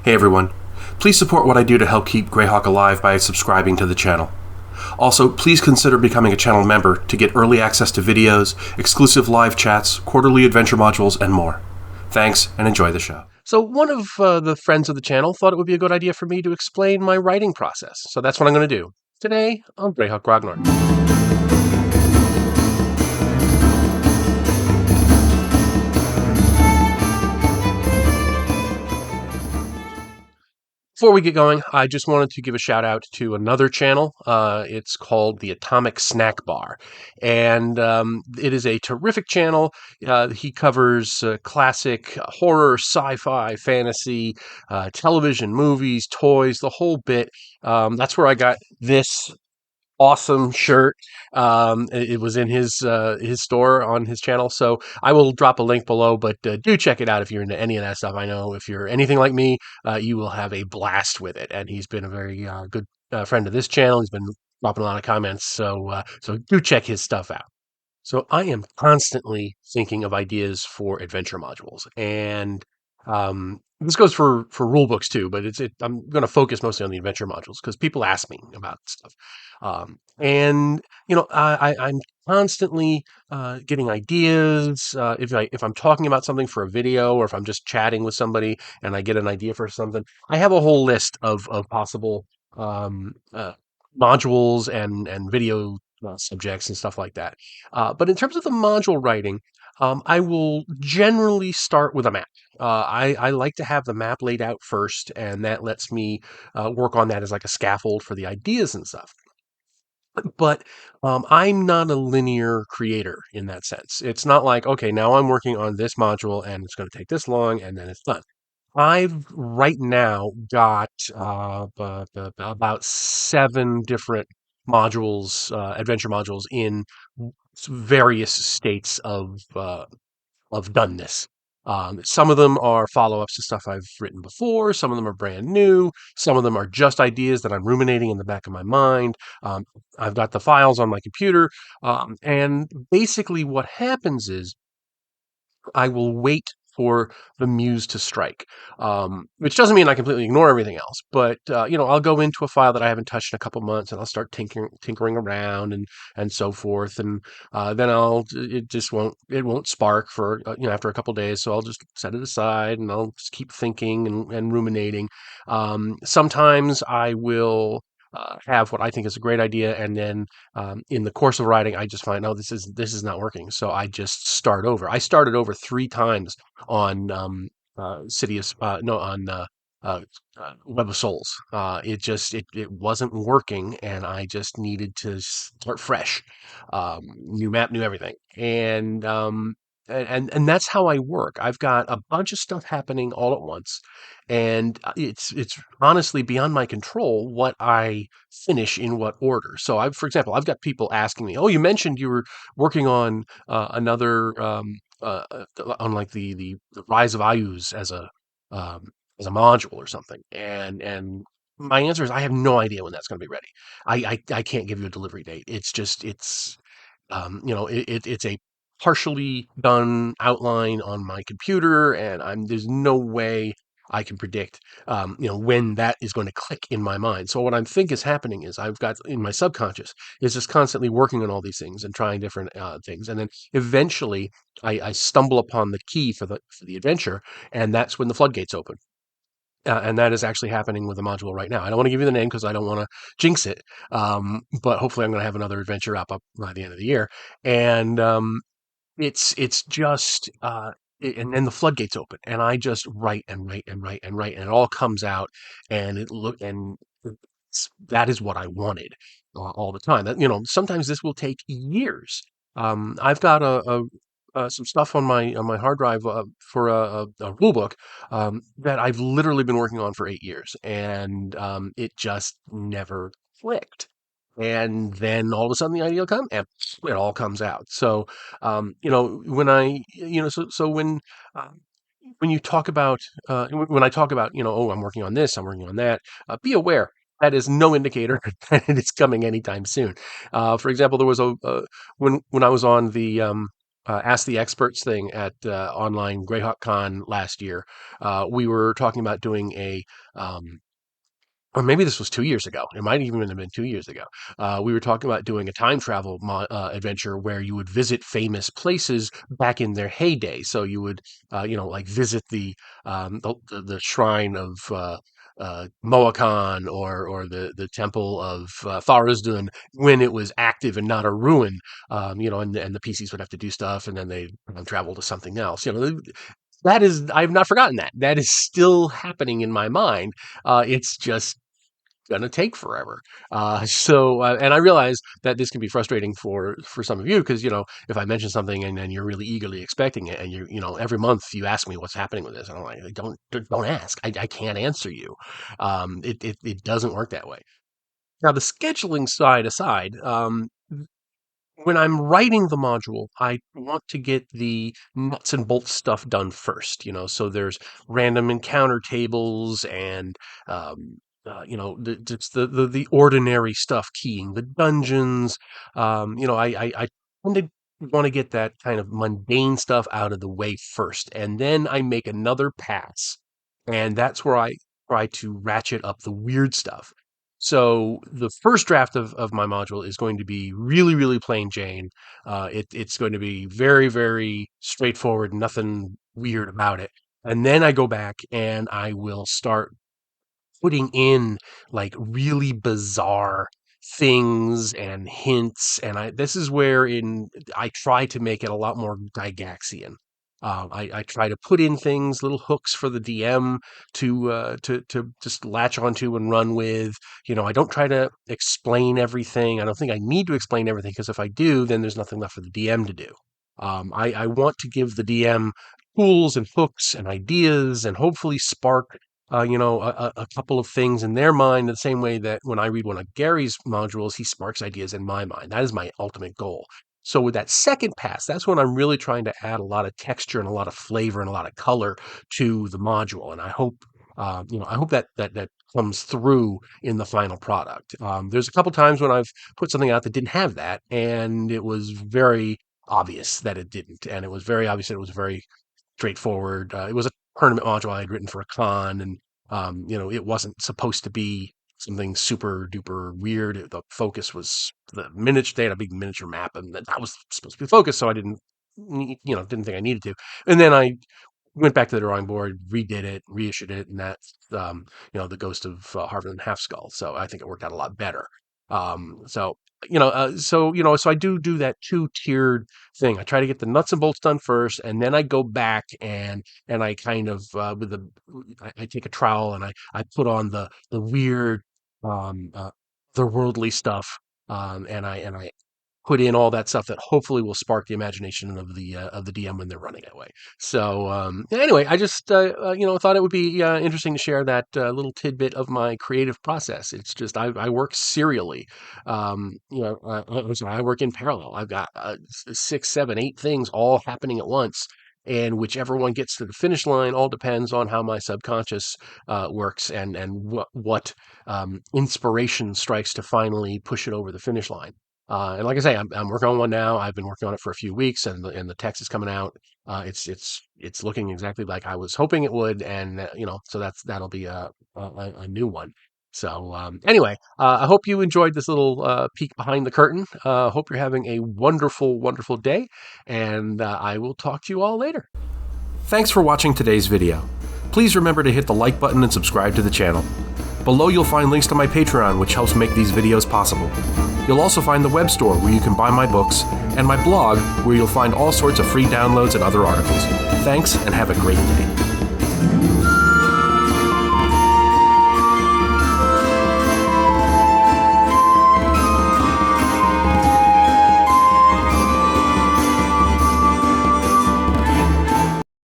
Hey everyone. Please support what I do to help keep Greyhawk alive by subscribing to the channel. Also, please consider becoming a channel member to get early access to videos, exclusive live chats, quarterly adventure modules, and more. Thanks, and enjoy the show. So one of the friends of the channel thought it would be a good idea for me to explain my writing process. So that's what I'm going to do today on Greyhawk Ragnar. Before we get going, I just wanted to give a shout out to another channel. It's called the Atomic Snack Bar, and it is a terrific channel. He covers classic horror, sci-fi, fantasy, television, movies, toys, the whole bit. That's where I got this awesome shirt. It was in his store on his channel, so I will drop a link below. But do check it out if you're into any of that stuff. I know if you're anything like me, you will have a blast with it. And he's been a very good friend of this channel. He's been dropping a lot of comments, so do check his stuff out. So I am constantly thinking of ideas for adventure modules, and this goes for rule books too. But I'm going to focus mostly on the adventure modules because people ask me about stuff, and I'm constantly getting ideas. If I'm talking about something for a video, or if I'm just chatting with somebody and I get an idea for something, I have a whole list of possible um, uh, modules and video subjects and stuff like that. But in terms of the module writing, I will generally start with a map. I like to have the map laid out first, and that lets me work on that as like a scaffold for the ideas and stuff. But I'm not a linear creator in that sense. It's not like, okay, now I'm working on this module and it's going to take this long and then it's done. I've right now got about 7 different modules, adventure modules in various states of doneness. Some of them are follow-ups to stuff I've written before. Some of them are brand new. Some of them are just ideas that I'm ruminating in the back of my mind. Um, I've got the files on my computer, and basically what happens is I will wait for the muse to strike, which doesn't mean I completely ignore everything else. But I'll go into a file that I haven't touched in a couple months, and I'll start tinkering around and so forth, and then it won't spark for after a couple days. So I'll just set it aside, and I'll just keep thinking and ruminating. Sometimes I will. Have what I think is a great idea, and then in the course of writing, I just find, oh, this is not working. So I just start over. I started over 3 times on City of no on uh, Web of Souls. It wasn't working, and I just needed to start fresh. New map, new everything, and that's how I work. I've got a bunch of stuff happening all at once, and it's honestly beyond my control what I finish in what order. So for example, I've got people asking me, "Oh, you mentioned you were working on another on like the Rise of Ayus um, as a module or something," and my answer is I have no idea when that's going to be ready. I can't give you a delivery date. It's a partially done outline on my computer, and there's no way I can predict, when that is going to click in my mind. So what I think is happening is I've got in my subconscious is just constantly working on all these things and trying different things, and then eventually I stumble upon the key for the adventure, and that's when the floodgates open. And that is actually happening with a module right now. I don't want to give you the name because I don't want to jinx it. But hopefully, I'm going to have another adventure up by the end of the year. And it's just and then the floodgates open, and I just write and write and write and write, and it all comes out, and that is what I wanted all the time. That sometimes this will take years. I've got some stuff on my hard drive for a rule book that I've literally been working on for 8 years, and it just never clicked. And then all of a sudden the idea will come and it all comes out. So, when I, so when you talk about, when I talk about, oh, I'm working on this, I'm working on that, be aware that is no indicator that it's coming anytime soon. For example, there was when I was on the Ask the Experts thing at online Greyhawk Con last year, we were talking about doing um, or maybe this was 2 years ago. It might even have been 2 years ago. We were talking about doing a time travel adventure where you would visit famous places back in their heyday. So you would, like visit the shrine of Moacan or the temple of Tharizdun when it was active and not a ruin. And the PCs would have to do stuff, and then they travel to something else. That is, I've not forgotten that. That is still happening in my mind. It's just gonna take forever. And I realize that this can be frustrating for some of you because if I mention something and then you're really eagerly expecting it, and every month you ask me what's happening with this, and I'm like, don't ask. I can't answer you. It doesn't work that way. Now the scheduling side aside, when I'm writing the module, I want to get the nuts and bolts stuff done first, so there's random encounter tables and, just the ordinary stuff, keying the dungeons. I tend to want to get that kind of mundane stuff out of the way first, and then I make another pass, and that's where I try to ratchet up the weird stuff. So the first draft of my module is going to be really, really plain Jane. It's going to be very, very straightforward, nothing weird about it. And then I go back and I will start putting in like really bizarre things and hints, and this is where I try to make it a lot more Gygaxian. I try to put in things, little hooks for the DM to just latch onto and run with. I don't try to explain everything. I don't think I need to explain everything, because if I do, then there's nothing left for the DM to do. I want to give the DM tools and hooks and ideas, and hopefully spark a couple of things in their mind, the same way that when I read one of Gary's modules, he sparks ideas in my mind. That is my ultimate goal. So with that second pass, that's when I'm really trying to add a lot of texture and a lot of flavor and a lot of color to the module. And I hope, I hope that comes through in the final product. There's a couple times when I've put something out that didn't have that, and it was very obvious that it didn't, and it was very obvious that it was very straightforward. It was a tournament module I had written for a con, and it wasn't supposed to be something super duper weird. The focus was the miniature. They had a big miniature map, and that was supposed to be focused. So I didn't think I needed to. And then I went back to the drawing board, redid it, reissued it, and that's the Ghost of Harvard and Half Skull. So I think it worked out a lot better. So I do that two-tiered thing. I try to get the nuts and bolts done first, and then I go back and I kind of I take a trowel and I put on the weird otherworldly stuff, and I put in all that stuff that hopefully will spark the imagination of the DM when they're running it away. So anyway, I just thought it would be interesting to share that little tidbit of my creative process. It's just I work serially. I work in parallel. I've got 6, 7, 8 things all happening at once. And whichever one gets to the finish line all depends on how my subconscious works, and what inspiration strikes to finally push it over the finish line. And like I say, I'm working on one now. I've been working on it for a few weeks, and the text is coming out. It's looking exactly like I was hoping it would, and so that'll be a new one. So anyway, I hope you enjoyed this little peek behind the curtain. Hope you're having a wonderful, wonderful day, and I will talk to you all later. Thanks for watching today's video. Please remember to hit the like button and subscribe to the channel. Below you'll find links to my Patreon, which helps make these videos possible. You'll also find the web store where you can buy my books, and my blog where you'll find all sorts of free downloads and other articles. Thanks, and have a great day.